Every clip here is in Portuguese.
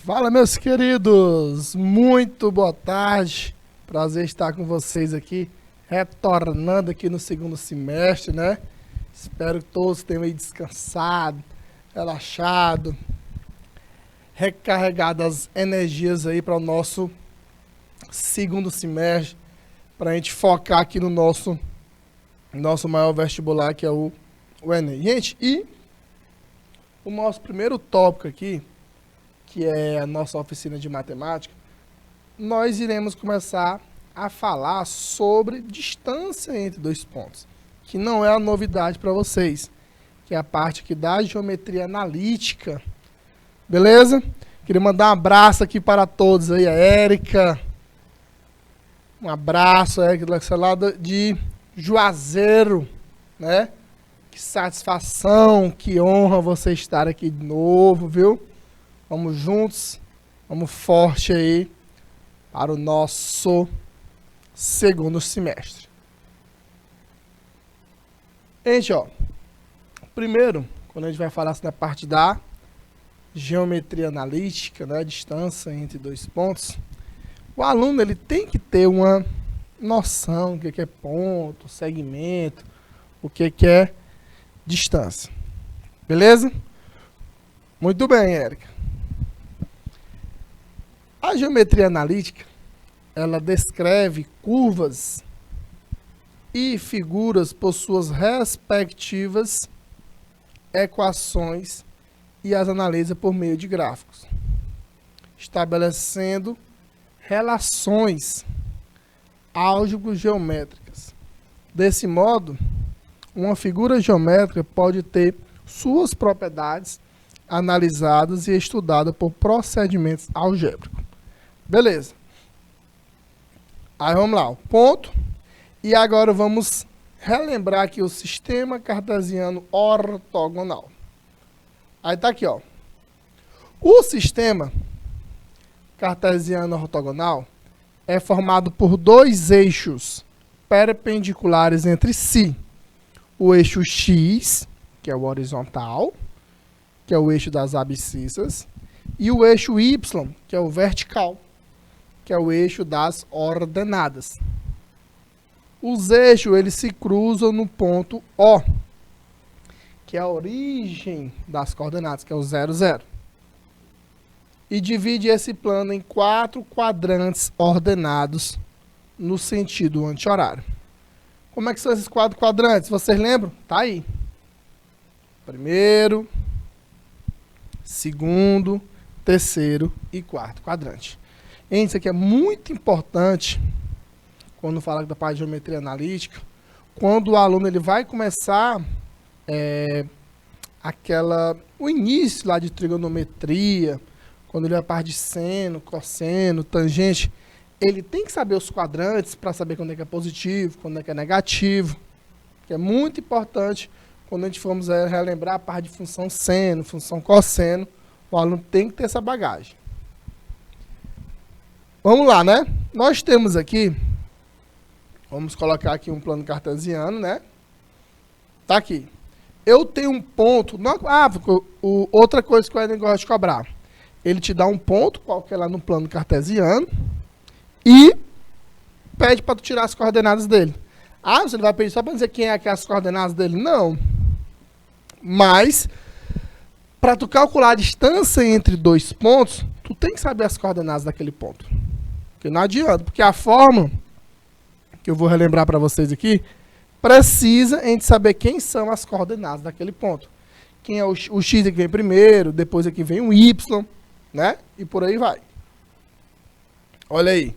Fala, meus queridos, muito boa tarde, prazer estar com vocês aqui, retornando aqui no segundo semestre, né? Espero que todos tenham aí descansado, relaxado, recarregado as energias aí para o nosso segundo semestre, para a gente focar aqui no nosso maior vestibular, que é o Enem. Gente, e o nosso primeiro tópico aqui, que é a nossa oficina de matemática, nós iremos começar a falar sobre distância entre dois pontos, que não é a novidade para vocês, que é a parte aqui da geometria analítica, beleza? Queria mandar um abraço aqui para todos aí, a Érica, um abraço, Érica, lá de Juazeiro, né? Que satisfação, que honra você estar aqui de novo, viu? Vamos juntos, vamos forte aí para o nosso segundo semestre. Gente, ó, primeiro, quando a gente vai falar assim, da parte da geometria analítica, né, a distância entre dois pontos, o aluno ele tem que ter uma noção do que é ponto, segmento, o que é distância. Beleza? Muito bem, Érica. A geometria analítica, ela descreve curvas e figuras por suas respectivas equações e as analisa por meio de gráficos, estabelecendo relações álgebro-geométricas. Desse modo, uma figura geométrica pode ter suas propriedades analisadas e estudadas por procedimentos algébricos. Beleza. Aí vamos lá, o ponto. E agora vamos relembrar aqui o sistema cartesiano ortogonal. Aí tá aqui, ó. O sistema cartesiano ortogonal é formado por dois eixos perpendiculares entre si. O eixo X, que é o horizontal, que é o eixo das abscissas, e o eixo Y, que é o vertical, que é o eixo das ordenadas. Os eixos eles se cruzam no ponto O, que é a origem das coordenadas, que é o 0, 0. E divide esse plano em 4 quadrantes ordenados no sentido anti-horário. Como é que são esses 4 quadrantes? Vocês lembram? Tá aí. Primeiro, segundo, terceiro e quarto quadrante. Gente, isso aqui é muito importante quando fala da parte de geometria analítica, quando o aluno ele vai começar o início lá de trigonometria, quando ele vai a parte de seno, cosseno, tangente, ele tem que saber os quadrantes para saber quando é que é positivo, quando é que é negativo, que é muito importante quando a gente formos relembrar a parte de função seno, função cosseno, o aluno tem que ter essa bagagem. Vamos lá, né? Nós temos aqui, vamos colocar aqui um plano cartesiano, né? Tá aqui. Eu tenho um ponto, outra coisa que o Enem gosta de cobrar. Ele te dá um ponto, qualquer lá no plano cartesiano, e pede para tu tirar as coordenadas dele. Você vai pedir só para dizer quem é que é as coordenadas dele? Não. Mas, para tu calcular a distância entre dois pontos, tu tem que saber as coordenadas daquele ponto. Porque não adianta, porque a fórmula, que eu vou relembrar para vocês aqui, precisa a gente saber quem são as coordenadas daquele ponto. Quem é o X que vem primeiro, depois aqui vem o Y, né? E por aí vai. Olha aí.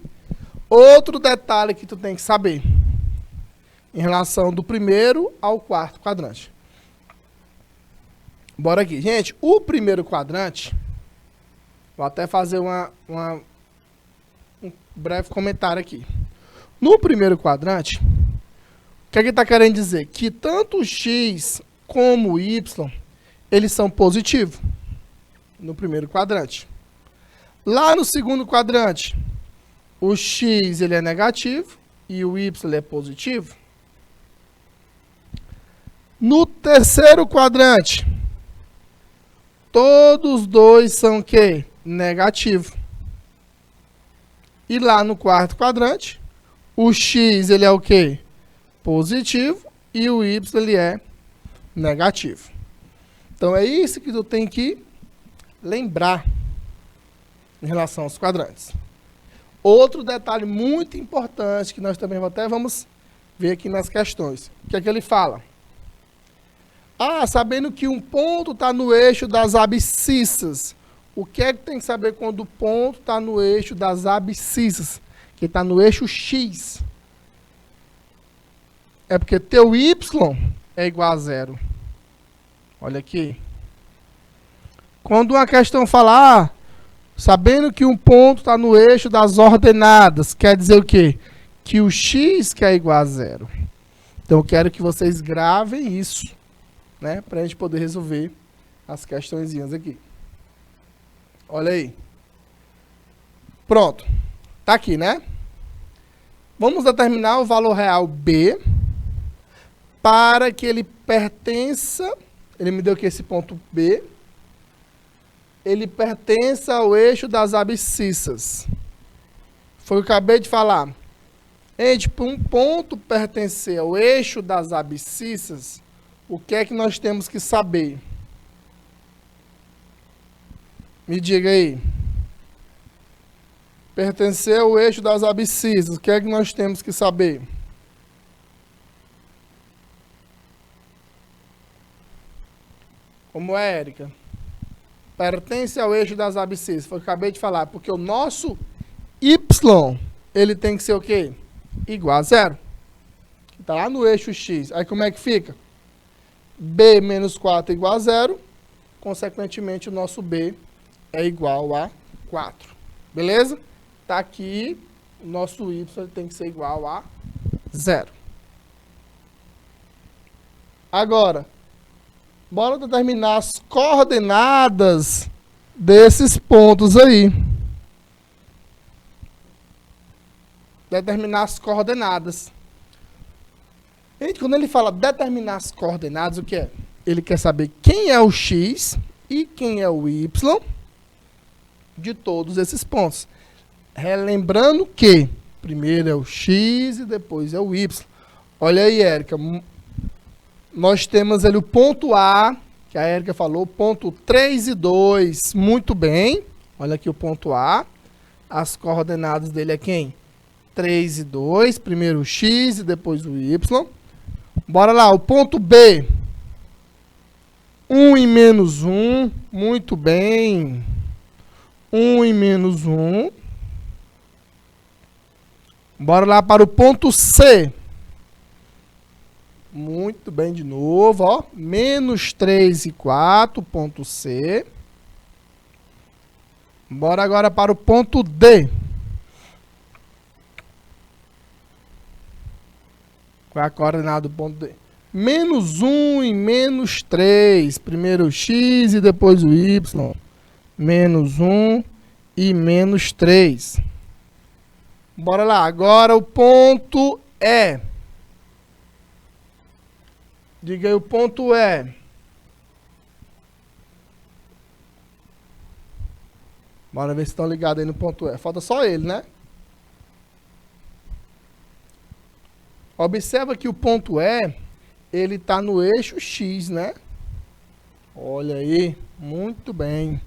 Outro detalhe que tu tem que saber em relação do primeiro ao quarto quadrante. Bora aqui. Gente, o primeiro quadrante, vou até fazer um breve comentário aqui. No primeiro quadrante, o que ele está querendo dizer? Que tanto o X como o Y, eles são positivos no primeiro quadrante. Lá no segundo quadrante, o X ele é negativo e o Y ele é positivo. No terceiro quadrante, todos dois são o quê? negativo. E lá no quarto quadrante, o x ele é o quê? Positivo e o y ele é negativo. Então é isso que tu tem que lembrar em relação aos quadrantes. Outro detalhe muito importante que nós também até vamos ver aqui nas questões. O que é que ele fala? Sabendo que um ponto está no eixo das abscissas. O que é que tem que saber quando o ponto está no eixo das abscissas? Que está no eixo X. É porque teu Y é igual a zero. Olha aqui. Quando uma questão fala, sabendo que um ponto está no eixo das ordenadas, quer dizer o quê? Que o X que é igual a zero. Então eu quero que vocês gravem isso, né? Para a gente poder resolver as questõezinhas aqui. Olha aí. Pronto. Tá aqui, né? Vamos determinar o valor real B para que ele pertença... Ele me deu aqui esse ponto B. Ele pertença ao eixo das abscissas. Foi o que eu acabei de falar. Gente, para um ponto pertencer ao eixo das abscissas, o que é que nós temos que saber? Me diga aí. Pertencer ao eixo das abscissas, o que é que nós temos que saber? Como é, Érica? Pertence ao eixo das abscissas. Foi o que eu acabei de falar. Porque o nosso Y, ele tem que ser o quê? Igual a zero. Está lá no eixo X. Aí como é que fica? B menos 4 igual a zero. Consequentemente, o nosso B é igual a 4. Beleza? Está aqui. O nosso Y tem que ser igual a zero. Agora... bora determinar as coordenadas desses pontos aí. Determinar as coordenadas. Gente, quando ele fala determinar as coordenadas, o que é? Ele quer saber quem é o X e quem é o Y de todos esses pontos. Relembrando que primeiro é o X e depois é o Y. Olha aí, Érica. Nós temos ali o ponto A, que a Érica falou, ponto 3 e 2. Muito bem. Olha aqui o ponto A. As coordenadas dele é quem? 3 e 2. Primeiro o X e depois o Y. Bora lá, o ponto B. 1 e menos 1. Muito bem. 1 e menos 1. Bora lá para o ponto C. Muito bem, de novo, ó. Menos 3 e 4, ponto C. Bora agora para o ponto D. Qual é a coordenada do ponto D? Menos 1 e menos 3. Primeiro o X e depois o Y. Menos 1 e menos 3. Bora lá. Agora o ponto E. Diga aí o ponto E. Bora ver se estão ligados aí no ponto E. Falta só ele, né? Observa que o ponto E, ele está no eixo X, né? Olha aí. Muito bem.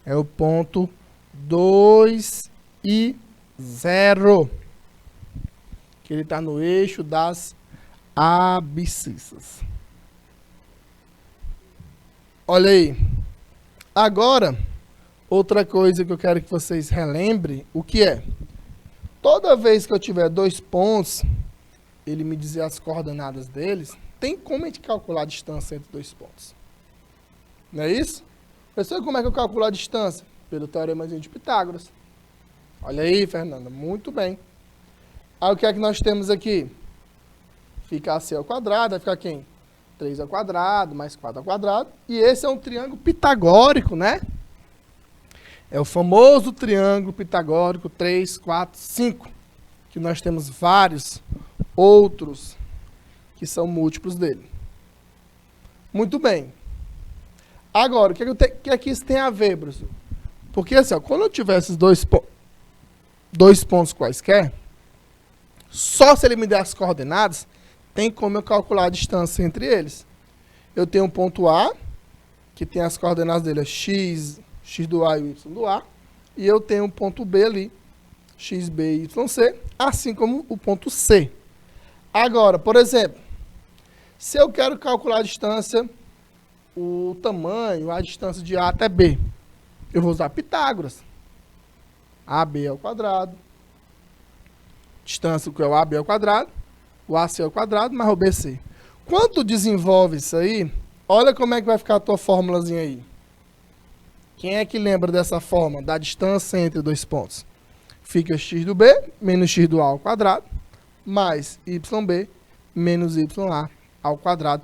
É o ponto 2 e 0. Que ele está no eixo das abscissas. Olha aí. Agora, outra coisa que eu quero que vocês relembrem, o que é? Toda vez que eu tiver dois pontos, ele me dizer as coordenadas deles, tem como a gente calcular a distância entre dois pontos. Não é isso? Pessoal, como é que eu calculo a distância? Pelo teorema de Pitágoras. Olha aí, Fernanda. Muito bem. Aí o que é que nós temos aqui? Fica AC ao quadrado, vai ficar quem? 3 ao quadrado, mais 4 ao quadrado. E esse é um triângulo pitagórico, né? É o famoso triângulo pitagórico 3, 4, 5. Que nós temos vários outros que são múltiplos dele. Muito bem. Agora, o que é que isso tem a ver, professor? Porque assim, ó, quando eu tiver esses dois pontos quaisquer, só se ele me der as coordenadas, tem como eu calcular a distância entre eles. Eu tenho um ponto A, que tem as coordenadas dele, é x do A e y do A, e eu tenho um ponto B ali, x, b e y, c, assim como o ponto C. Agora, por exemplo, se eu quero calcular a distância, o tamanho, a distância de A até B, eu vou usar Pitágoras. AB ao quadrado, distância que é o AB ao quadrado, o AC ao quadrado mais o BC. Quando tu desenvolve isso aí, olha como é que vai ficar a tua fórmulazinha aí. Quem é que lembra dessa forma, da distância entre dois pontos? Fica x do B menos x do A ao quadrado, mais yb menos ya ao quadrado.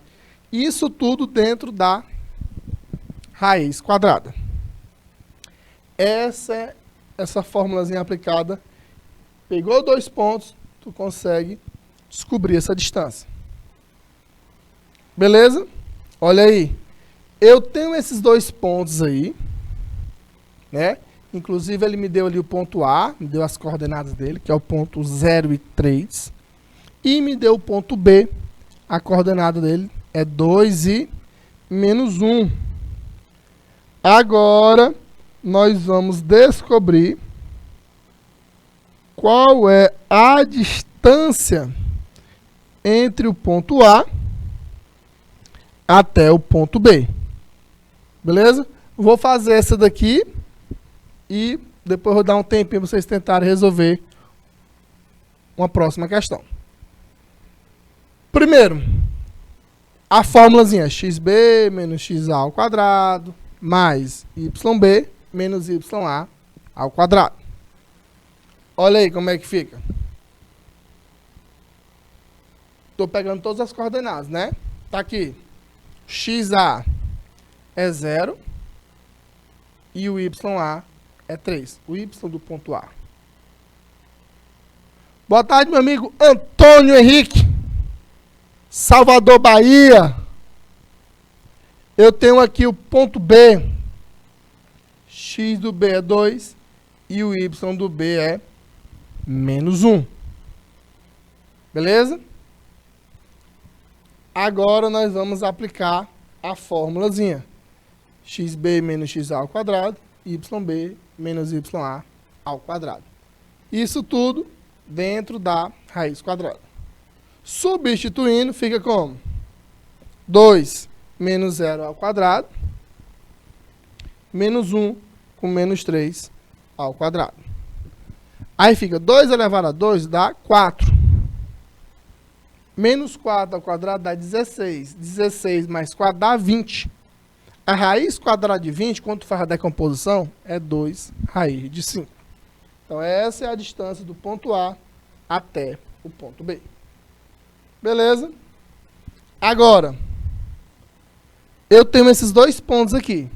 Isso tudo dentro da raiz quadrada. Essa fórmulazinha aplicada, pegou dois pontos, tu consegue descobrir essa distância. Beleza? Olha aí. Eu tenho esses dois pontos aí, né? Inclusive, ele me deu ali o ponto A, me deu as coordenadas dele, que é o ponto 0 e 3. E me deu o ponto B, a coordenada dele é 2 e menos 1. Agora, nós vamos descobrir qual é a distância entre o ponto A até o ponto B. Beleza? Vou fazer essa daqui e depois vou dar um tempinho para vocês tentarem resolver uma próxima questão. Primeiro, a fórmulazinha xb menos xa ao quadrado mais yb menos ya ao quadrado. Olha aí como é que fica. Estou pegando todas as coordenadas, né? Tá aqui. xa é 0 e o ya é 3. O y do ponto A. Boa tarde, meu amigo Antônio Henrique. Salvador, Bahia. Eu tenho aqui o ponto B. X do B é 2 e o y do B é menos 1. Beleza? Agora nós vamos aplicar a fórmulazinha. xb menos xa ao quadrado, yb menos ya ao quadrado. Isso tudo dentro da raiz quadrada. Substituindo, fica como? 2 menos 0 ao quadrado, menos 1 com menos 3 ao quadrado. Aí fica 2 elevado a 2 dá 4. Menos 4 ao quadrado dá 16. 16 mais 4 dá 20. A raiz quadrada de 20, quando tu faz a decomposição, é 2 raiz de 5. Então, essa é a distância do ponto A até o ponto B. Beleza? Agora, eu tenho esses dois pontos aqui.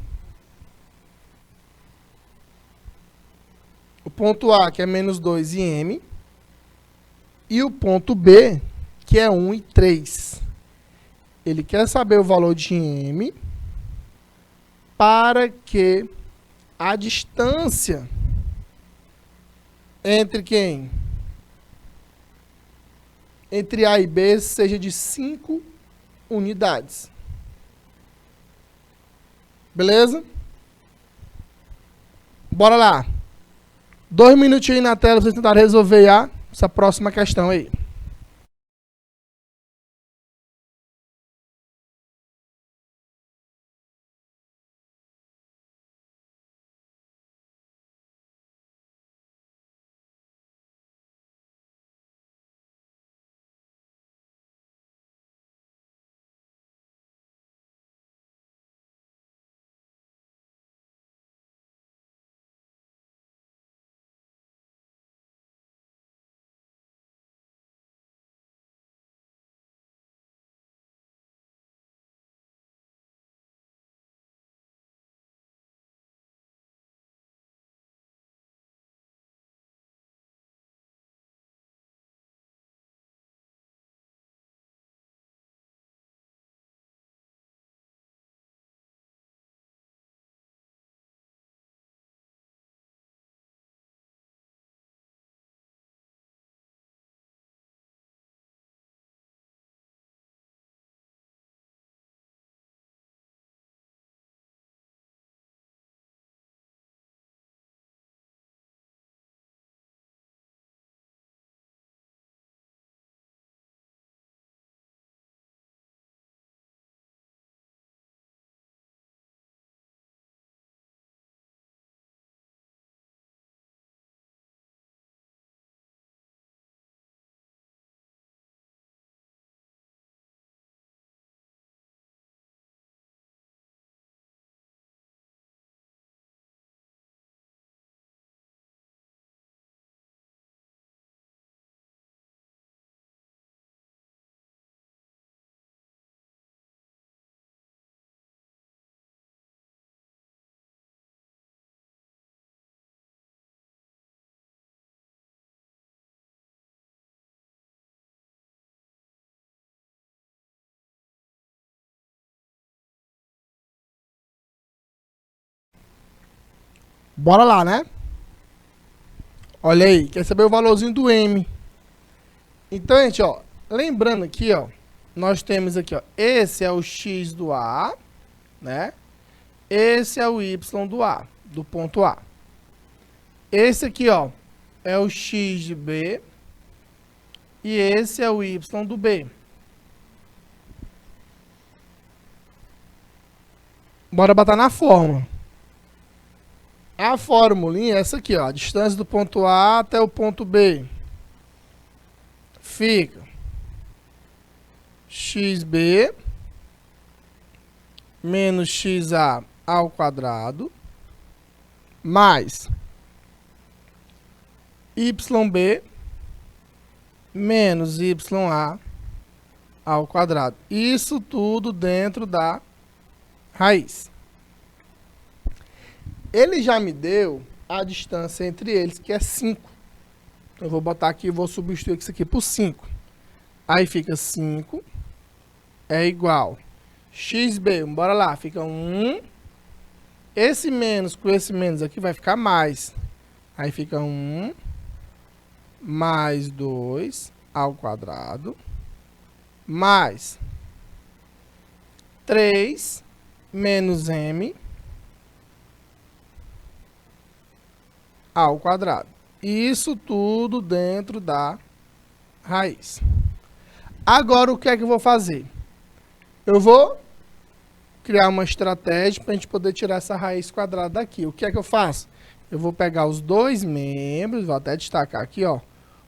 O ponto A, que é menos 2 e m, e o ponto B, que é 1 e 3. Ele quer saber o valor de m para que a distância entre quem? Entre A e B seja de 5 unidades. Beleza? Bora lá. 2 minutinhos aí na tela para vocês tentarem resolver essa próxima questão aí. Bora lá, né? Olha aí, quer saber o valorzinho do M. Então, gente, ó, lembrando aqui, ó, nós temos aqui, ó, esse é o X do A, né? Esse é o Y do A, do ponto A. Esse aqui, ó, é o X de B. E esse é o Y do B. Bora botar na fórmula. A formulinha é essa aqui, ó. A distância do ponto A até o ponto B. Fica XB menos XA ao quadrado mais YB menos YA ao quadrado. Isso tudo dentro da raiz. Ele já me deu a distância entre eles, que é 5. Então, eu vou botar aqui e vou substituir isso aqui por 5. Aí fica 5 é igual XB, bora lá, fica 1. Esse menos com esse menos aqui vai ficar mais. Aí fica 1 mais 2 ao quadrado, mais 3 menos M ao quadrado. Isso tudo dentro da raiz. Agora, o que é que eu vou fazer? Eu vou criar uma estratégia para a gente poder tirar essa raiz quadrada daqui. O que é que eu faço? Eu vou pegar os dois membros, vou até destacar aqui, ó,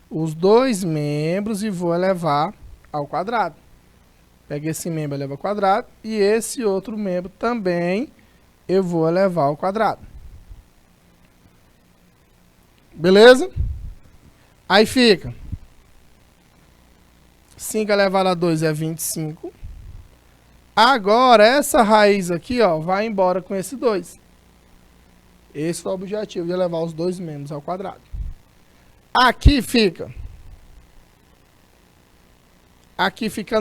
os dois membros e vou elevar ao quadrado. Pega esse membro, eleva ao quadrado, e esse outro membro também eu vou elevar ao quadrado. Beleza? Aí fica 5 elevado a 2 é 25. Agora, essa raiz aqui, ó, vai embora com esse 2. Esse foi o objetivo de elevar os dois membros ao quadrado. Aqui fica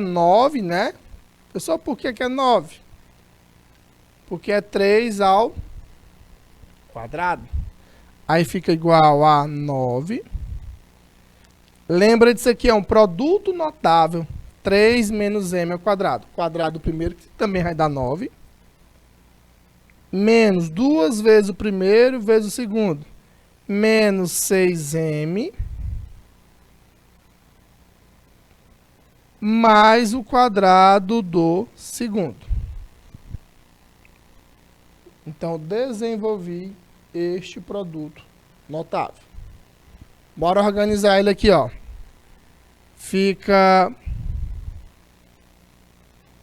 9, né? Pessoal, por que é 9? Porque é 3 ao quadrado. Aí fica igual a 9. Lembra disso aqui, é um produto notável. 3 menos M ao quadrado. Quadrado do primeiro, que também vai dar 9. Menos 2 vezes o primeiro vezes o segundo. Menos 6M. Mais o quadrado do segundo. Então, desenvolvi este produto notável. Bora organizar ele aqui, ó. Fica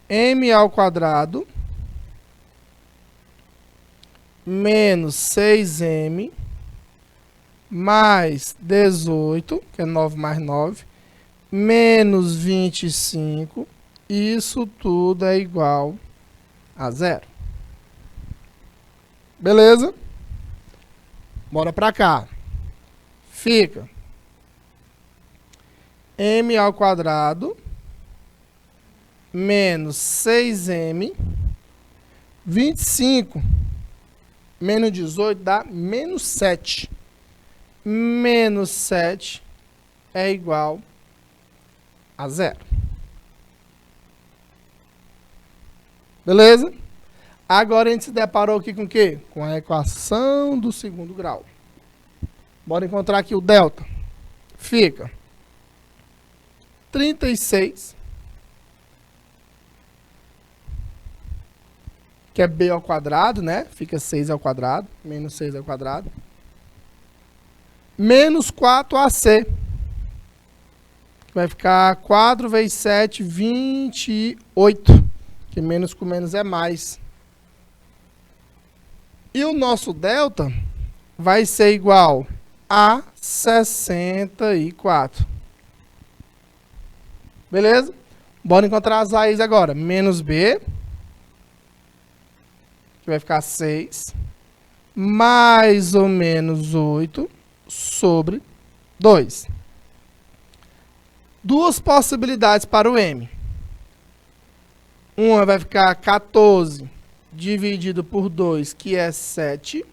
M ao quadrado menos 6M mais 18, que é 9 mais 9, menos 25, isso tudo é igual a 0. Beleza? Bora pra cá. Fica M ao quadrado menos 6M, 25 menos 18 dá menos 7. Menos 7 é igual a 0. Beleza? Agora a gente se deparou aqui com o quê? Com a equação do segundo grau. Bora encontrar aqui o delta. Fica 36, que é B ao quadrado, né? Fica 6 ao quadrado, menos 6 ao quadrado. Menos 4AC. Vai ficar 4 vezes 7, 28. Que menos com menos é mais. E o nosso delta vai ser igual a 64. Beleza? Bora encontrar as raízes agora. Menos B, que vai ficar 6, mais ou menos 8 sobre 2. Duas possibilidades para o M. Uma vai ficar 14 dividido por 2, que é 7,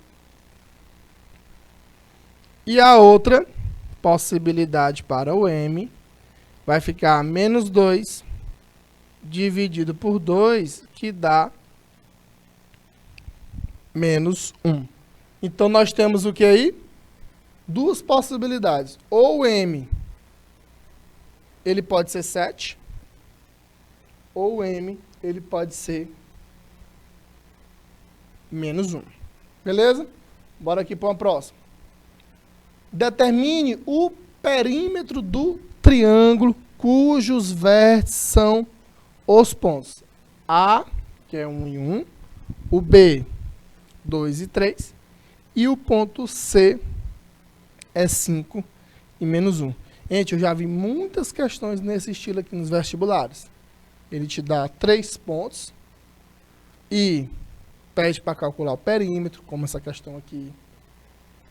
E a outra possibilidade para o M vai ficar menos 2 dividido por 2, que dá menos 1. Então, nós temos o que aí? Duas possibilidades. Ou o M, ele pode ser 7, ou o M, ele pode ser menos 1. Beleza? Bora aqui para uma próxima. Determine o perímetro do triângulo cujos vértices são os pontos A, que é 1 e 1, o B, 2 e 3, e o ponto C é 5 e menos 1. Gente, eu já vi muitas questões nesse estilo aqui nos vestibulares. Ele te dá 3 pontos e pede para calcular o perímetro, como essa questão aqui.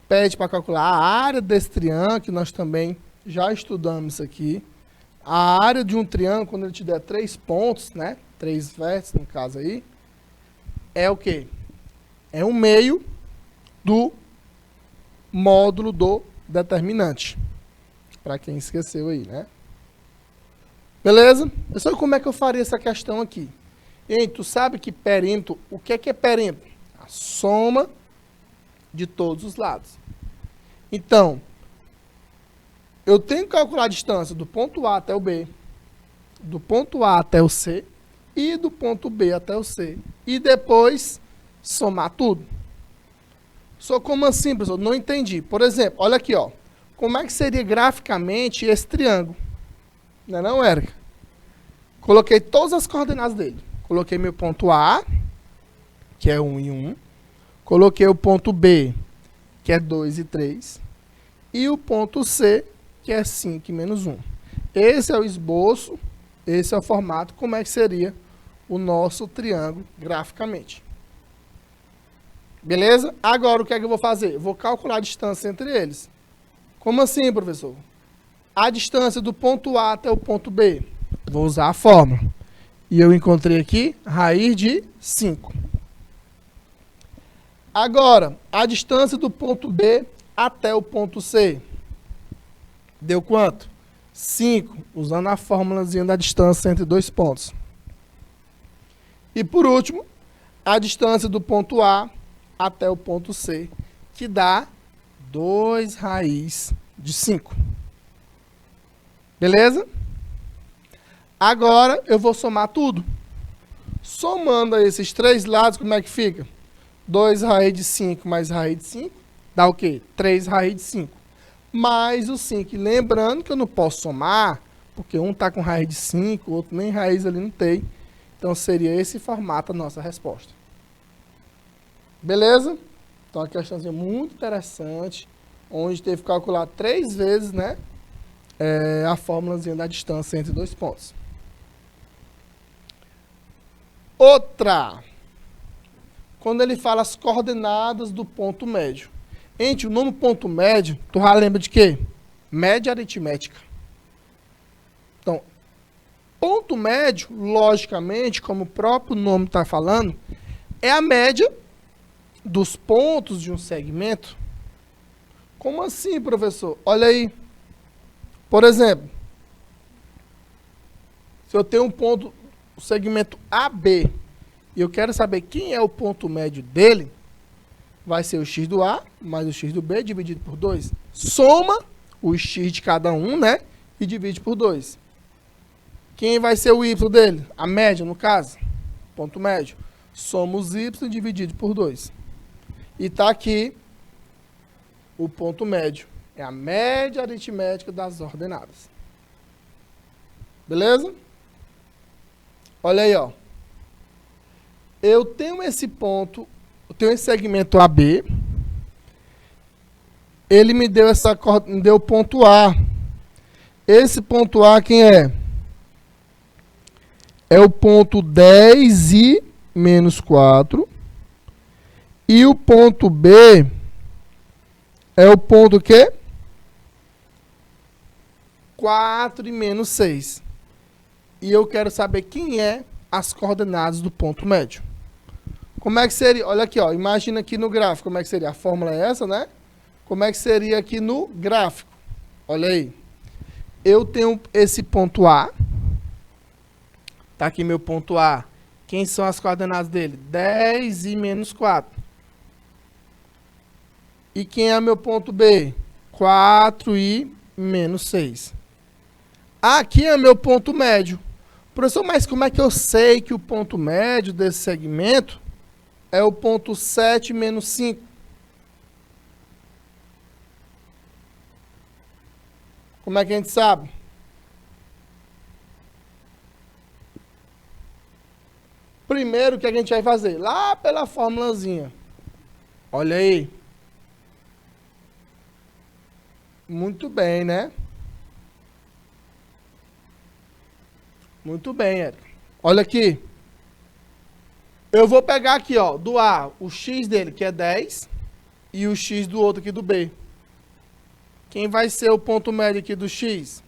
Pede para calcular a área desse triângulo, que nós também já estudamos isso aqui. A área de um triângulo, quando ele te der 3 pontos, né? 3 vértices, no caso aí, é o quê? É um meio do módulo do determinante. Para quem esqueceu aí, né? Beleza? Pessoal, como é que eu faria essa questão aqui? Gente, tu sabe que perímetro, o que é perímetro? A soma de todos os lados. Então, eu tenho que calcular a distância do ponto A até o B, do ponto A até o C e do ponto B até o C. E depois somar tudo. Só como assim, professor? Não entendi. Por exemplo, olha aqui, ó. Como é que seria graficamente esse triângulo? Não é não, Érica? Coloquei todas as coordenadas dele. Coloquei meu ponto A, que é 1 e 1. Coloquei o ponto B, que é 2 e 3. E o ponto C, que é 5 e menos 1. Esse é o esboço, esse é o formato, como é que seria o nosso triângulo graficamente. Beleza? Agora, o que é que eu vou fazer? Eu vou calcular a distância entre eles. Como assim, professor? A distância do ponto A até o ponto B. Vou usar a fórmula. E eu encontrei aqui raiz de 5. Agora, a distância do ponto B até o ponto C. Deu quanto? 5, usando a fórmulazinha da distância entre dois pontos. E por último, a distância do ponto A até o ponto C, que dá 2 raiz de 5. Beleza? Agora eu vou somar tudo. Somando a esses 3 lados, como é que fica? 2 raiz de 5 mais raiz de 5, dá o quê? 3 raiz de 5. Mais o 5. E lembrando que eu não posso somar, porque um está com raiz de 5, o outro nem raiz ali não tem. Então seria esse formato a nossa resposta. Beleza? Então a questãozinha muito interessante, onde teve que calcular 3 vezes, né? A fórmulazinha da distância entre dois pontos. Outra. Quando ele fala as coordenadas do ponto médio. Gente, o nome ponto médio, tu já lembra de quê? Média aritmética. Então, ponto médio, logicamente, como o próprio nome está falando, é a média dos pontos de um segmento. Como assim, professor? Olha aí. Por exemplo, se eu tenho um ponto, o segmento AB, e eu quero saber quem é o ponto médio dele, vai ser o x do A mais o x do B dividido por 2. Soma o x de cada um, né? E divide por 2. Quem vai ser o y dele? A média, no caso. Ponto médio. Soma os y dividido por 2. E está aqui o ponto médio. É a média aritmética das ordenadas. Beleza? Olha aí, ó. Eu tenho esse ponto, eu tenho esse segmento AB. Ele me deu o ponto A. Esse ponto A quem é? É o ponto 10 e menos 4. E o ponto B é o ponto quê? 4 e menos 6. E eu quero saber quem é as coordenadas do ponto médio. Como é que seria? Olha aqui, ó. Imagina aqui no gráfico como é que seria. A fórmula é essa, né? Como é que seria aqui no gráfico? Olha aí. Eu tenho esse ponto A. Tá aqui meu ponto A. Quem são as coordenadas dele? 10 e menos 4. E quem é meu ponto B? 4 e menos 6. Aqui é meu ponto médio. Professor, mas como é que eu sei que o ponto médio desse segmento é o ponto 7 menos 5? Como é que a gente sabe? Primeiro, o que a gente vai fazer? Lá pela formulazinha. Olha aí. Muito bem, né? Muito bem, Érico. Olha aqui. Eu vou pegar aqui, ó, do A, o X dele, que é 10, e o X do outro aqui do B. Quem vai ser o ponto médio aqui do X?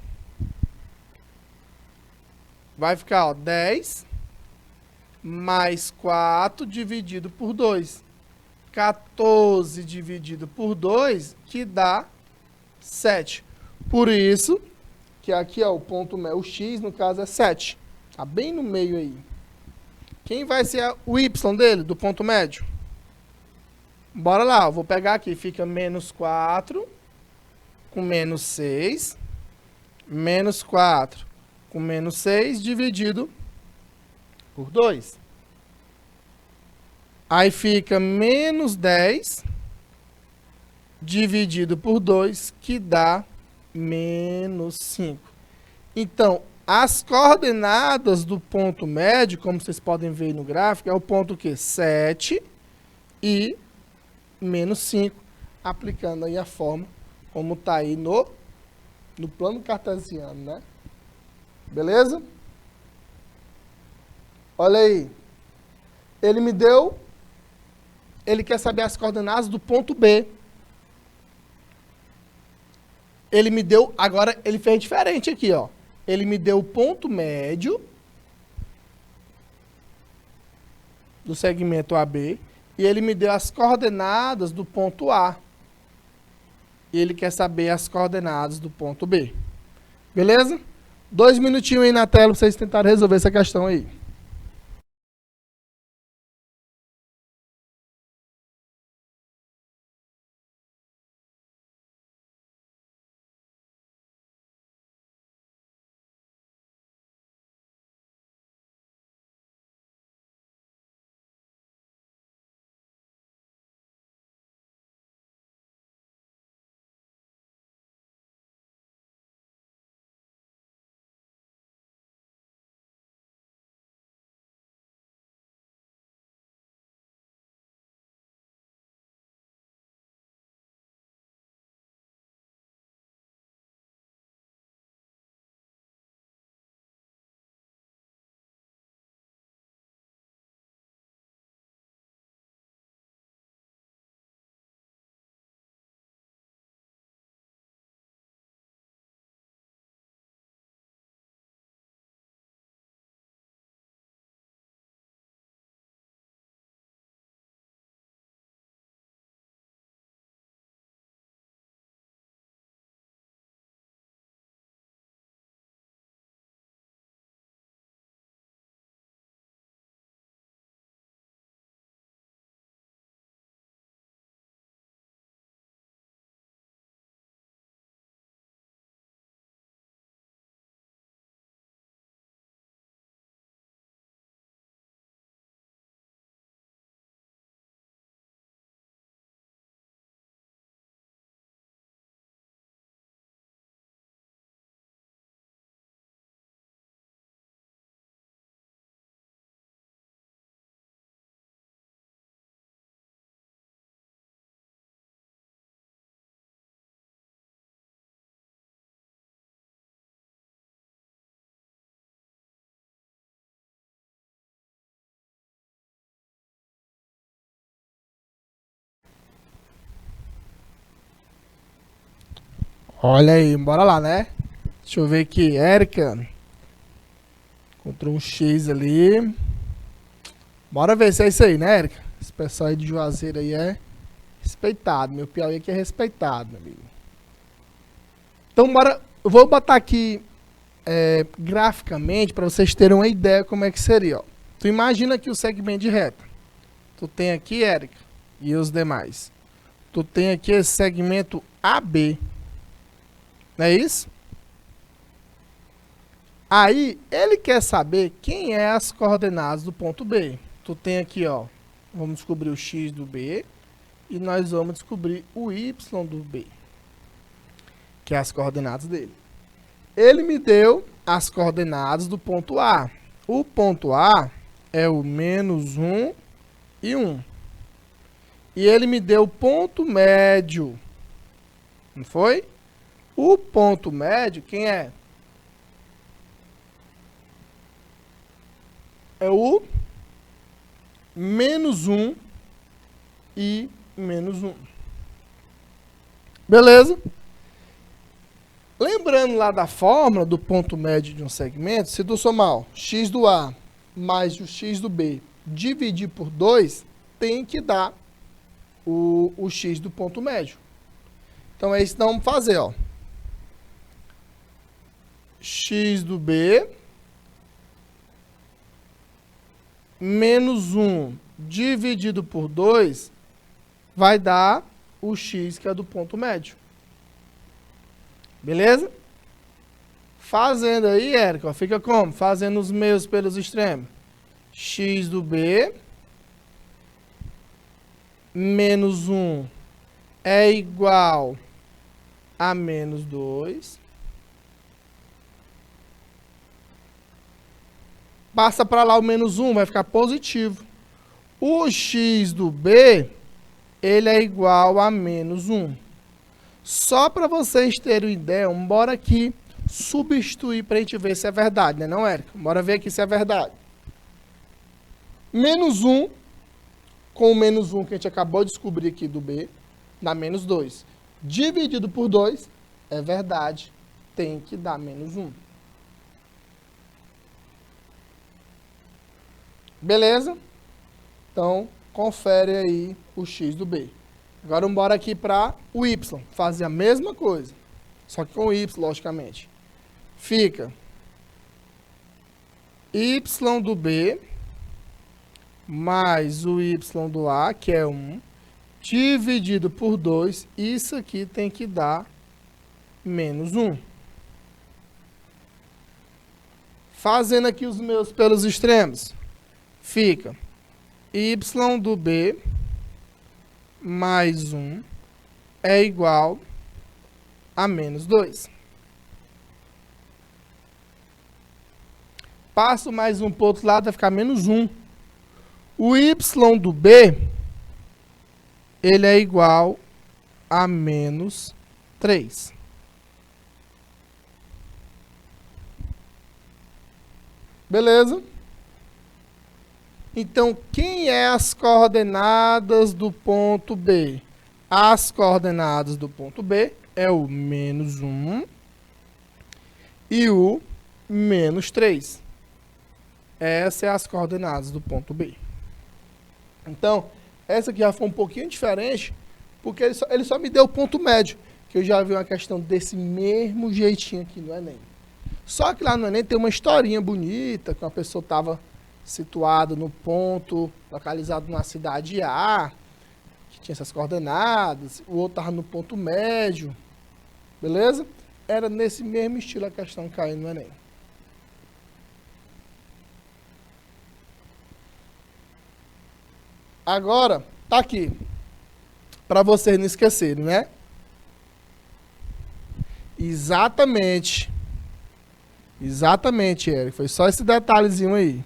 Vai ficar, ó, 10 mais 4 dividido por 2. 14 dividido por 2, que dá 7. Por isso, que aqui, ó, o ponto médio, o X, no caso, é 7. Tá bem no meio aí. Quem vai ser o Y dele, do ponto médio? Bora lá, eu vou pegar aqui. Fica menos 4 com menos 6. Menos 4 com menos 6 dividido por 2. Aí fica menos 10 dividido por 2, que dá menos 5. Então, as coordenadas do ponto médio, como vocês podem ver no gráfico, é o ponto que? 7 e menos 5, aplicando aí a forma como está aí no plano cartesiano, né? Beleza? Olha aí. Ele quer saber as coordenadas do ponto B. Ele me deu, agora ele fez diferente aqui, ó. Ele me deu o ponto médio do segmento AB e ele me deu as coordenadas do ponto A. E ele quer saber as coordenadas do ponto B. Beleza? 2 minutinhos aí na tela para vocês tentarem resolver essa questão aí. Olha aí, bora lá, né? Deixa eu ver aqui, Érica. Encontrou um X ali. Bora ver se é isso aí, né, Érica? Esse pessoal aí de Juazeiro aí é Respeitado, meu Piauí aqui é respeitado, meu amigo. Então, bora, eu vou botar aqui graficamente para vocês terem uma ideia como é que seria. Ó. Tu imagina aqui o segmento de reta. Tu tem aqui, Érica, e os demais. Tu tem aqui esse segmento AB. Não é isso? Aí, ele quer saber quem é as coordenadas do ponto B. Tu tem aqui, ó, vamos descobrir o X do B e nós vamos descobrir o Y do B, que é as coordenadas dele. Ele me deu as coordenadas do ponto A. O ponto A é o -1 e 1. E ele me deu o ponto médio. Não foi? O ponto médio, quem é? É o -1 e -1. Beleza? Lembrando lá da fórmula do ponto médio de um segmento, se tu somar ó, x do A mais o x do B dividir por 2, tem que dar o x do ponto médio. Então é isso que nós vamos fazer. Ó. X do B menos 1 dividido por 2 vai dar o x que é do ponto médio. Beleza? Fazendo aí, Érica, ó, fica como? Fazendo os meios pelos extremos. X do B menos 1 é igual a menos 2. Passa para lá o -1, vai ficar positivo. O x do B, ele é igual a -1. Só para vocês terem uma ideia, bora aqui substituir para a gente ver se é verdade, né não, Érica? Bora ver aqui se é verdade. -1 com o -1 que a gente acabou de descobrir aqui do B, dá -2. Dividido por 2, é verdade, tem que dar -1. Beleza? Então, confere aí o x do B. Agora, vamos embora aqui para o y. Fazer a mesma coisa, só que com o y, logicamente. Fica y do B mais o y do A, que é 1, dividido por 2. Isso aqui tem que dar -1. Fazendo aqui os meus pelos extremos. Fica y do B mais 1 é igual a -2. Passo mais um para o outro lado, vai ficar -1. O y do B, ele é igual a -3. Beleza? Então, quem é as coordenadas do ponto B? As coordenadas do ponto B é o -1 e o -3. Essas são as coordenadas do ponto B. Então, essa aqui já foi um pouquinho diferente, porque ele só me deu o ponto médio, que eu já vi uma questão desse mesmo jeitinho aqui no Enem. Só que lá no Enem tem uma historinha bonita, que uma pessoa estava situado no ponto, localizado na cidade A, que tinha essas coordenadas, o outro estava no ponto médio, beleza? Era nesse mesmo estilo a questão caindo no Enem. Agora, tá aqui, para vocês não esquecerem, né? Exatamente, Eric, foi só esse detalhezinho aí.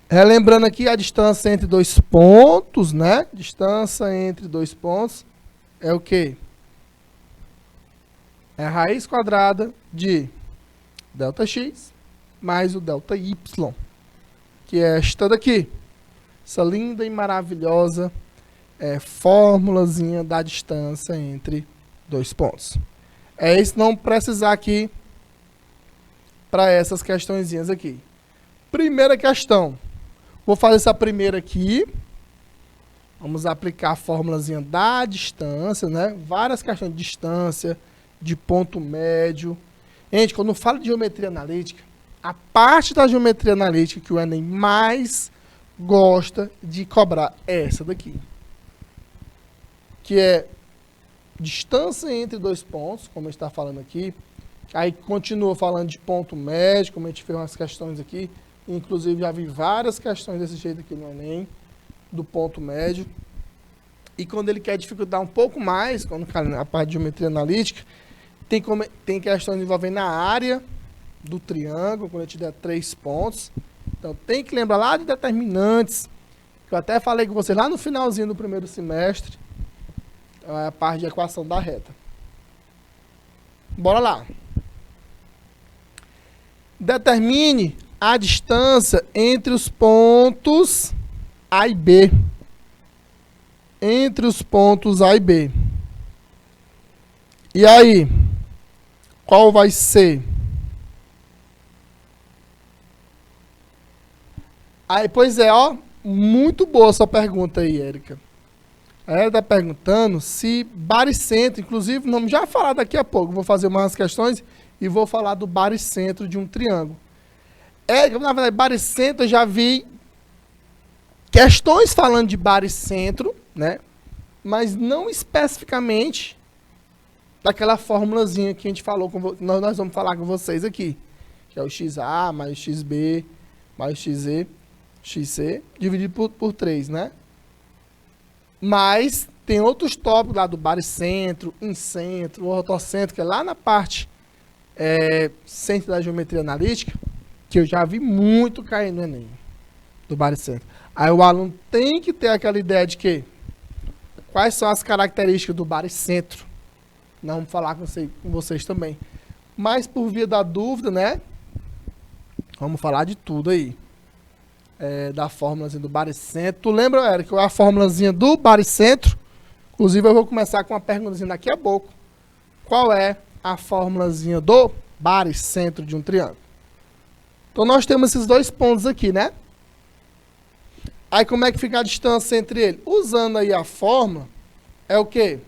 Relembrando aqui a distância entre dois pontos, né? Distância entre dois pontos é o quê? É a raiz quadrada de ΔX mais o ΔY, que é esta daqui. Essa linda e maravilhosa fórmulazinha da distância entre dois pontos. É isso, não precisar aqui para essas questõezinhas aqui. Primeira questão. Vou fazer essa primeira aqui. Vamos aplicar a fórmulazinha da distância, né? Várias questões de distância, de ponto médio. Gente, quando eu falo de geometria analítica, a parte da geometria analítica que o Enem mais gosta de cobrar é essa daqui. Que é distância entre dois pontos, como a gente está falando aqui. Aí continua falando de ponto médio, como a gente fez umas questões aqui. Inclusive já vi várias questões desse jeito aqui no Enem, do ponto médio. E quando ele quer dificultar um pouco mais, quando cai na parte de geometria analítica, tem questões envolvendo a área do triângulo, quando a gente der 3 pontos. Então tem que lembrar lá de determinantes, que eu até falei com você lá no finalzinho do primeiro semestre, a parte de equação da reta. Bora lá. Determine a distância entre os pontos A e B. Entre os pontos A e B. E aí, qual vai ser? Aí, pois é, ó, muito boa essa pergunta aí, Érica. Ela está perguntando se baricentro, inclusive, vamos já falar daqui a pouco, vou fazer umas questões e vou falar do baricentro de um triângulo. Érica, na verdade, baricentro eu já vi questões falando de baricentro, né? Mas não especificamente daquela formulazinha que a gente falou, nós vamos falar com vocês aqui, que é o XA mais o XB mais o XC dividido por 3, né? Mas tem outros tópicos lá do baricentro, incentro, ortocentro, que é lá na parte centro da geometria analítica, que eu já vi muito cair no Enem, do baricentro. Aí o aluno tem que ter aquela ideia de que quais são as características do baricentro. Nós vamos falar com vocês também. Mas por via da dúvida, né? Vamos falar de tudo aí. Da fórmulazinha do baricentro. Tu lembra, Érica, a fórmulazinha do baricentro? Inclusive eu vou começar com uma perguntazinha daqui a pouco. Qual é a fórmulazinha do baricentro de um triângulo? Então nós temos esses dois pontos aqui, né? Aí como é que fica a distância entre eles? Usando aí a fórmula, é o quê?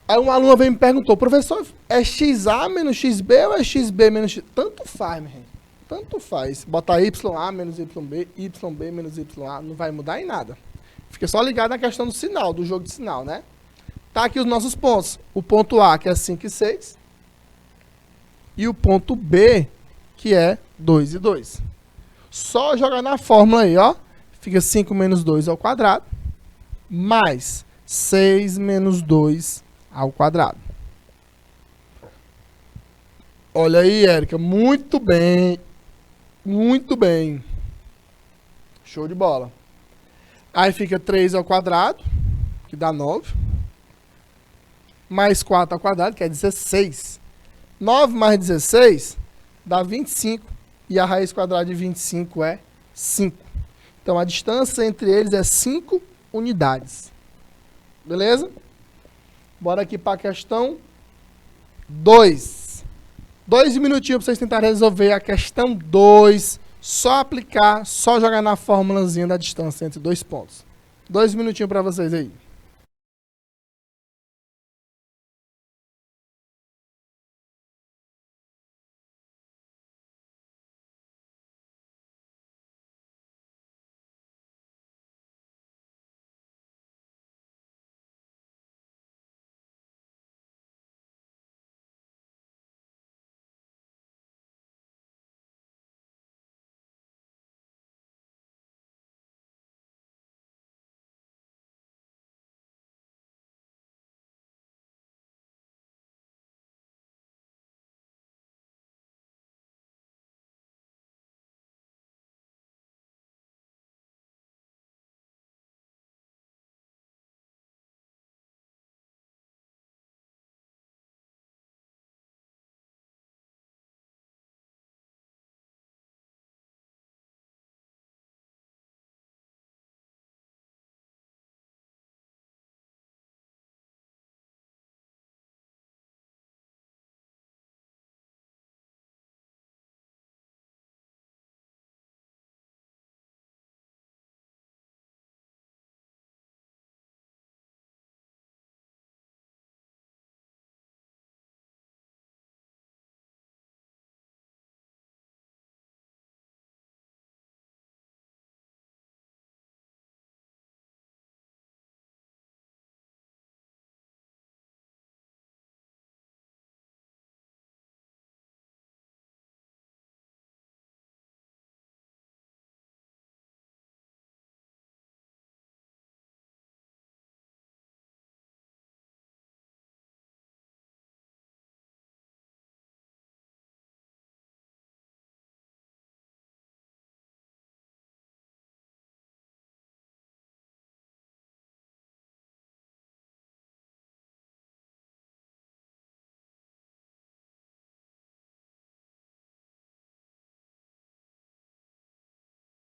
Aí um aluno veio e me perguntou, professor, é XA menos XB ou é XB menos XB? Tanto faz, minha gente. Tanto faz. Botar YA menos YB, YB menos YA, não vai mudar em nada. Fica só ligado na questão do sinal, do jogo de sinal, né? Tá aqui os nossos pontos. O ponto A, que é 5 e 6. E o ponto B, que é 2 e 2. Só jogar na fórmula aí, ó. Fica 5 menos 2 ao quadrado, mais 6 menos 2 ao quadrado. Olha aí, Érica, muito bem. Muito bem. Show de bola. Aí fica 3 ao quadrado, que dá 9. Mais 4 ao quadrado, que é 16. 9 mais 16 dá 25. E a raiz quadrada de 25 é 5. Então a distância entre eles é 5 unidades. Beleza? Bora aqui para a questão 2. 2 minutinhos para vocês tentarem resolver a questão 2. Só aplicar, só jogar na fórmulazinha da distância entre dois pontos. 2 minutinhos para vocês aí.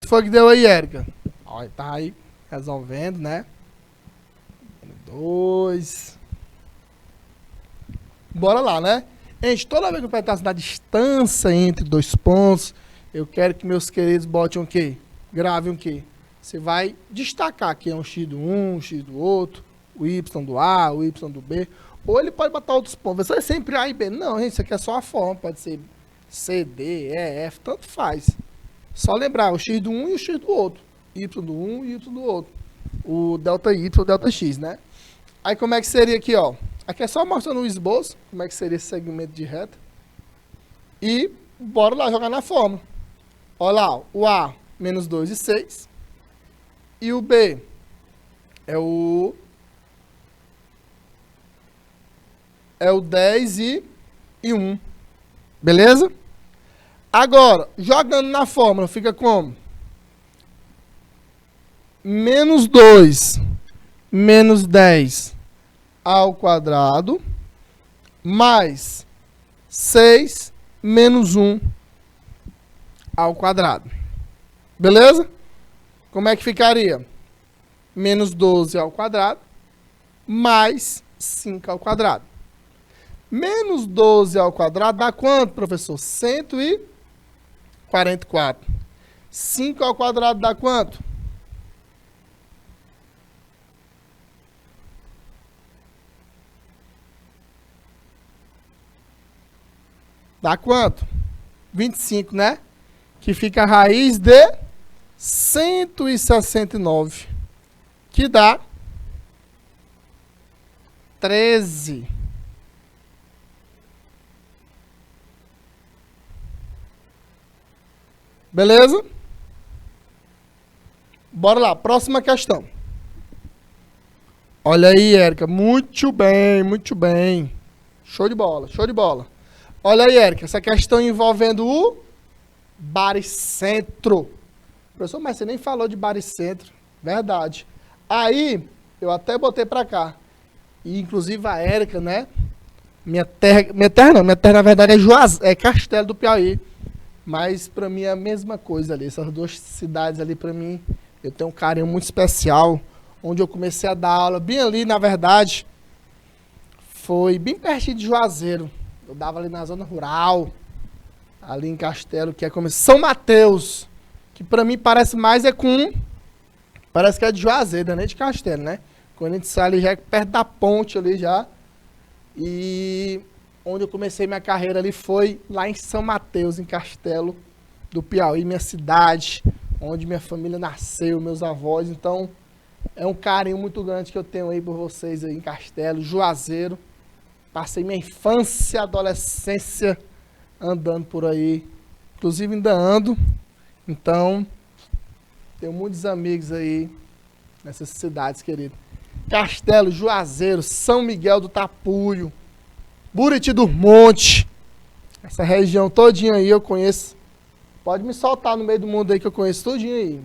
que foi que deu aí, Érica? Olha, tá aí resolvendo, né? 2. Bora lá, né? Gente, toda vez que eu perguntar da distância entre dois pontos, eu quero que meus queridos botem o quê? Gravem o quê? Você vai destacar que é um x do um x do outro, o y do A, o y do B. Ou ele pode botar outros pontos. Você é sempre A e B. Não, gente, isso aqui é só a forma. Pode ser C, D, E, F, tanto faz. Só lembrar o x do um e o x do outro. Y do um e y do outro. O delta y e o delta x, né? Aí como é que seria aqui, ó? Aqui é só mostrando o esboço, como é que seria esse segmento de reta. E bora lá jogar na fórmula. Olha lá, o A, menos 2 e 6. E o B é o 10 e 1. Beleza? Agora, jogando na fórmula, fica como? Menos 2 menos 10 ao quadrado mais 6 menos 1 ao quadrado. Beleza? Como é que ficaria? Menos 12 ao quadrado mais 5 ao quadrado. Menos 12 ao quadrado dá quanto, professor? 144. 5 ao quadrado dá quanto? Dá quanto? 25, né? Que fica a raiz de 169. Que dá 13. Beleza? Bora lá, próxima questão. Olha aí, Érica. Muito bem, muito bem. Show de bola, show de bola. Olha aí, Érica, essa questão envolvendo o baricentro. Professor, mas você nem falou de baricentro. Verdade. Aí, eu até botei pra cá. E, inclusive, a Érica, né? Minha terra na verdade é Castelo do Piauí. Mas pra mim é a mesma coisa ali. Essas duas cidades ali, pra mim, eu tenho um carinho muito especial. Onde eu comecei a dar aula, bem ali, na verdade, foi bem pertinho de Juazeiro. Eu dava ali na zona rural, ali em Castelo, que é como São Mateus, que pra mim parece mais parece que é de Juazeiro, não é de Castelo, né? Quando a gente sai ali já é perto da ponte ali já. E onde eu comecei minha carreira ali foi lá em São Mateus, em Castelo do Piauí, minha cidade, onde minha família nasceu, meus avós. Então, é um carinho muito grande que eu tenho aí por vocês aí em Castelo, Juazeiro. Passei minha infância e adolescência andando por aí. Inclusive ainda ando. Então, tenho muitos amigos aí nessas cidades, querido. Castelo, Juazeiro, São Miguel do Tapuio, Buriti do Monte. Essa região todinha aí eu conheço. Pode me soltar no meio do mundo aí que eu conheço todinho aí.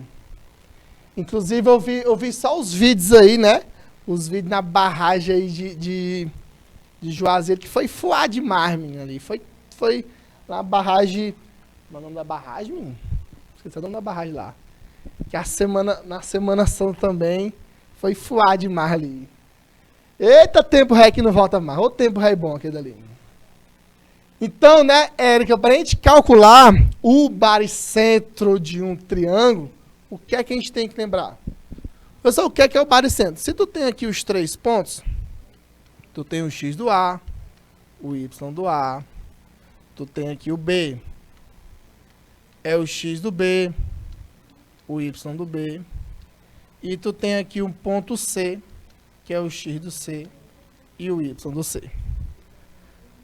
Inclusive eu vi só os vídeos aí, né? Os vídeos na barragem aí de Juazeiro, que foi fuar demais, menino, ali. Foi na barragem... Como é o nome da barragem, menino? Esqueci o nome da barragem lá. Que na Semana Santa também foi fuar demais ali. Eita, tempo ré que não volta mais. Ô tempo ré bom aquele ali. Então, né, Érica, para a gente calcular o baricentro de um triângulo, o que é que a gente tem que lembrar? Pessoal, o que é o baricentro? Se tu tem aqui os 3 pontos, tu tem o x do A, o y do A, tu tem aqui o B, é o x do B, o y do B, e tu tem aqui um ponto C, que é o x do C e o y do C.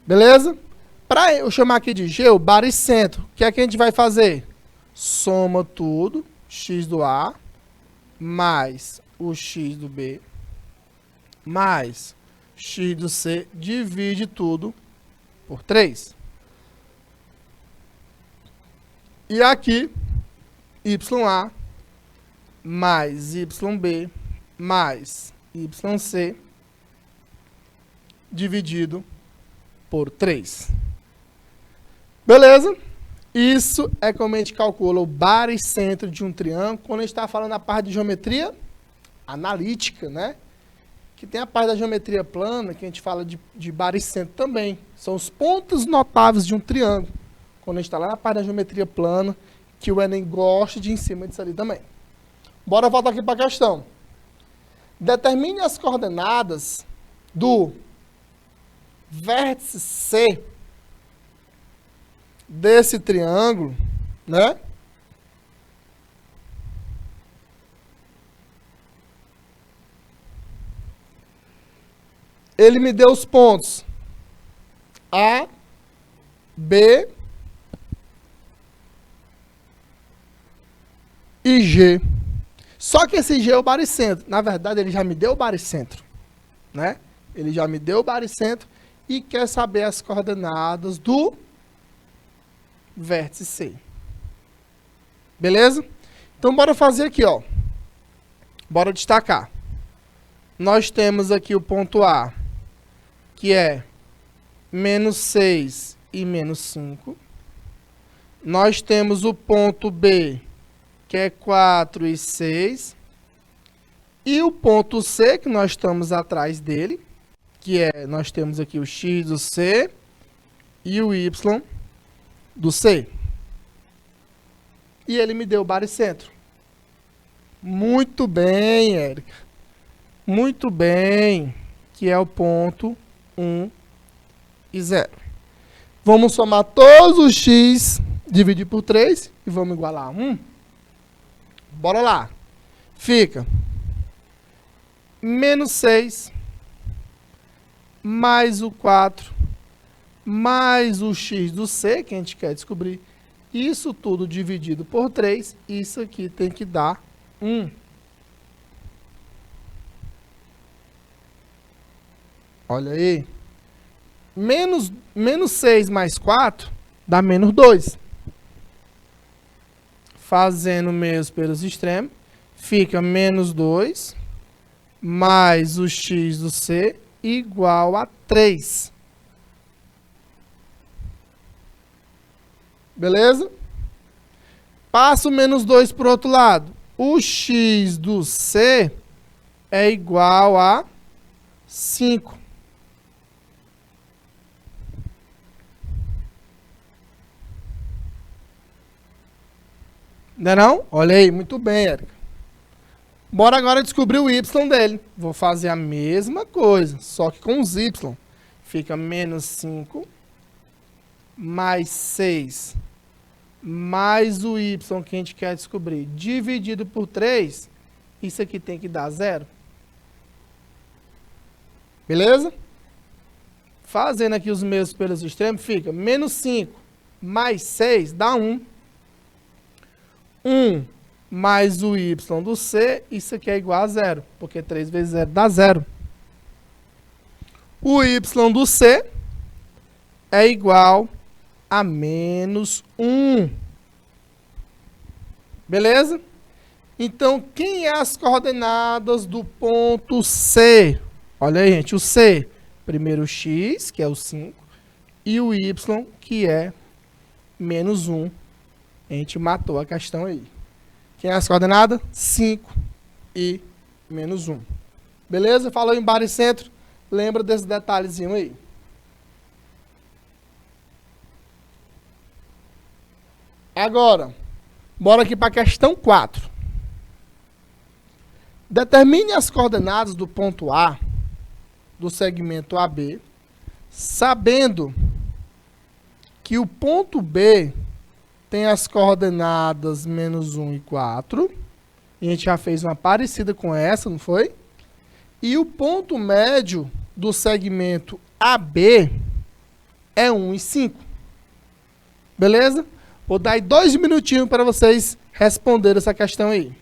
Beleza? Para eu chamar aqui de G, o baricentro, o que é que a gente vai fazer? Soma tudo, x do A, mais o x do B, mais x do C, divide tudo por 3. E aqui, YA mais YB mais YC dividido por 3. Beleza? Isso é como a gente calcula o baricentro de um triângulo quando a gente está falando da parte de geometria analítica, né? Que tem a parte da geometria plana, que a gente fala de baricentro também. São os pontos notáveis de um triângulo. Quando a gente está lá na parte da geometria plana, que o Enem gosta de ir em cima disso ali também. Bora voltar aqui para a questão. Determine as coordenadas do vértice C desse triângulo, né? Ele me deu os pontos A, B e G. Só que esse G é o baricentro. Na verdade, ele já me deu o baricentro, né? Ele já me deu o baricentro e quer saber as coordenadas do vértice C. Beleza? Então, bora fazer aqui, ó. Bora destacar. Nós temos aqui o ponto A, que é menos 6 e menos 5. Nós temos o ponto B, que é 4 e 6. E o ponto C, que nós estamos atrás dele, que é, nós temos aqui o X do C e o Y do C. E ele me deu o baricentro. Muito bem, Érica. Muito bem. Que é o ponto 1 e 0. Vamos somar todos os x, dividir por 3 e vamos igualar a 1. Bora lá. Fica menos 6 mais o 4 mais o x do C, que a gente quer descobrir. Isso tudo dividido por 3, isso aqui tem que dar 1. Olha aí. Menos 6 mais 4 dá menos 2. Fazendo menos pelos extremos, fica menos 2 mais o x do C igual a 3. Beleza? Passa o menos 2 para o outro lado. O x do C é igual a 5. Não é não? Olha aí, muito bem, Érica. Bora agora descobrir o y dele. Vou fazer a mesma coisa, só que com os y. Fica menos 5 mais 6 mais o y que a gente quer descobrir dividido por 3. Isso aqui tem que dar 0. Beleza? Fazendo aqui os mesmos pelos extremos, fica menos 5 mais 6 dá 1. 1 mais o y do C, isso aqui é igual a 0, porque 3 vezes 0 dá 0. O y do C é igual a menos 1. Beleza? Então, quem é as coordenadas do ponto C? Olha aí, gente, o C, primeiro o x, que é o 5, e o y, que é menos 1. A gente matou a questão aí. Quem é as coordenadas? 5 e menos 1. Beleza? Falou em baricentro. Lembra desse detalhezinho aí. Agora, bora aqui para a questão 4. Determine as coordenadas do ponto A do segmento AB, sabendo que o ponto B tem as coordenadas menos 1 e 4. E a gente já fez uma parecida com essa, não foi? E o ponto médio do segmento AB é 1 e 5. Beleza? Vou dar aí 2 minutinhos para vocês responderem essa questão aí.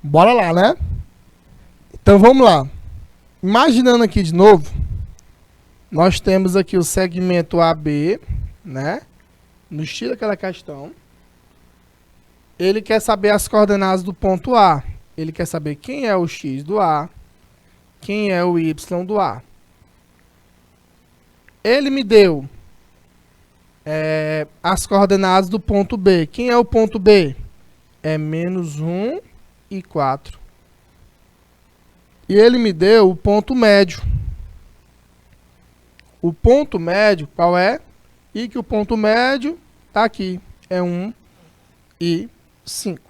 Bora lá, né? Então vamos lá. Imaginando aqui de novo, nós temos aqui o segmento AB, né? No estilo daquela questão. Ele quer saber as coordenadas do ponto A. Ele quer saber quem é o X do A, quem é o Y do A. Ele me deu as coordenadas do ponto B. Quem é o ponto B? É menos 1 e 4. E ele me deu o ponto médio. O ponto médio, qual é? E que o ponto médio está aqui. É 1 e 5.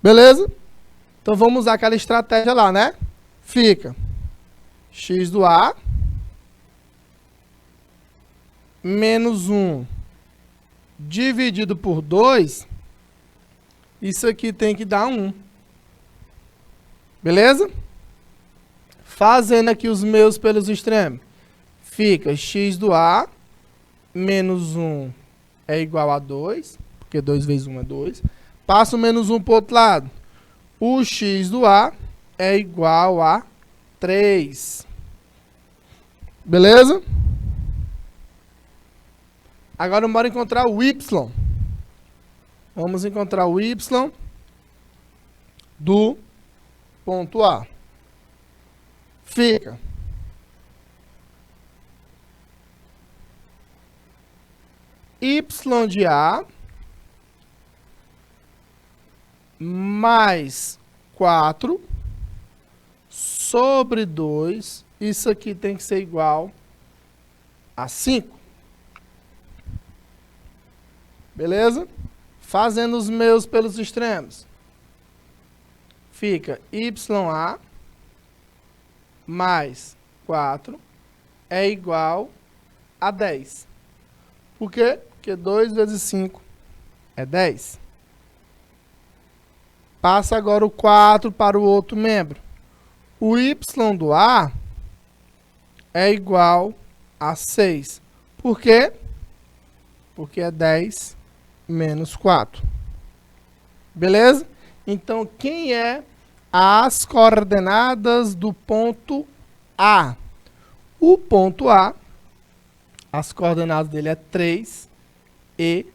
Beleza? Então vamos usar aquela estratégia lá, né? Fica x do A menos 1 dividido por 2. Isso aqui tem que dar 1. Beleza? Fazendo aqui os meus pelos extremos. Fica x do A menos 1 é igual a 2. Porque 2 vezes 1 é 2. Passa o menos 1 para o outro lado. O x do A é igual a 3. Beleza? Agora bora encontrar o y. Vamos encontrar o y do ponto A. Fica y de A mais 4 sobre 2. Isso aqui tem que ser igual a 5. Beleza? Fazendo os meus pelos extremos. Fica YA mais 4 é igual a 10. Por quê? Porque 2 vezes 5 é 10. Passa agora o 4 para o outro membro. O y do A é igual a 6. Por quê? Porque é 10 menos 4. Beleza? Então, quem é as coordenadas do ponto A? O ponto A, as coordenadas dele é 3 e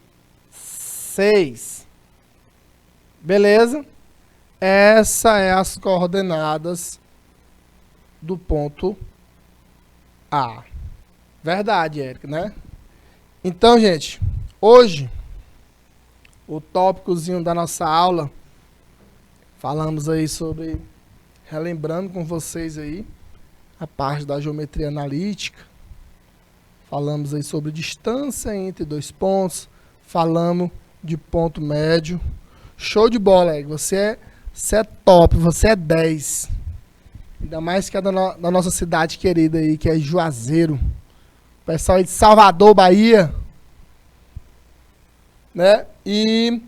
6. Beleza? Essa é as coordenadas do ponto A. Verdade, Érica, né? Então, gente, hoje, o tópicozinho da nossa aula, falamos aí sobre, relembrando com vocês aí, a parte da geometria analítica. Falamos aí sobre distância entre dois pontos. Falamos de ponto médio. Show de bola, Érica. Você é top, você é 10. Ainda mais que é da nossa cidade querida aí, que é Juazeiro. O pessoal aí de Salvador, Bahia. Né? E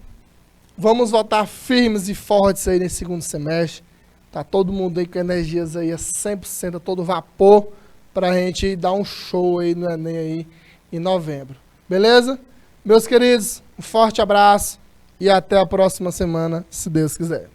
vamos voltar firmes e fortes aí nesse segundo semestre. Tá todo mundo aí com energias aí a 100%, a todo vapor, pra gente dar um show aí no Enem aí em novembro. Beleza? Meus queridos, um forte abraço e até a próxima semana, se Deus quiser.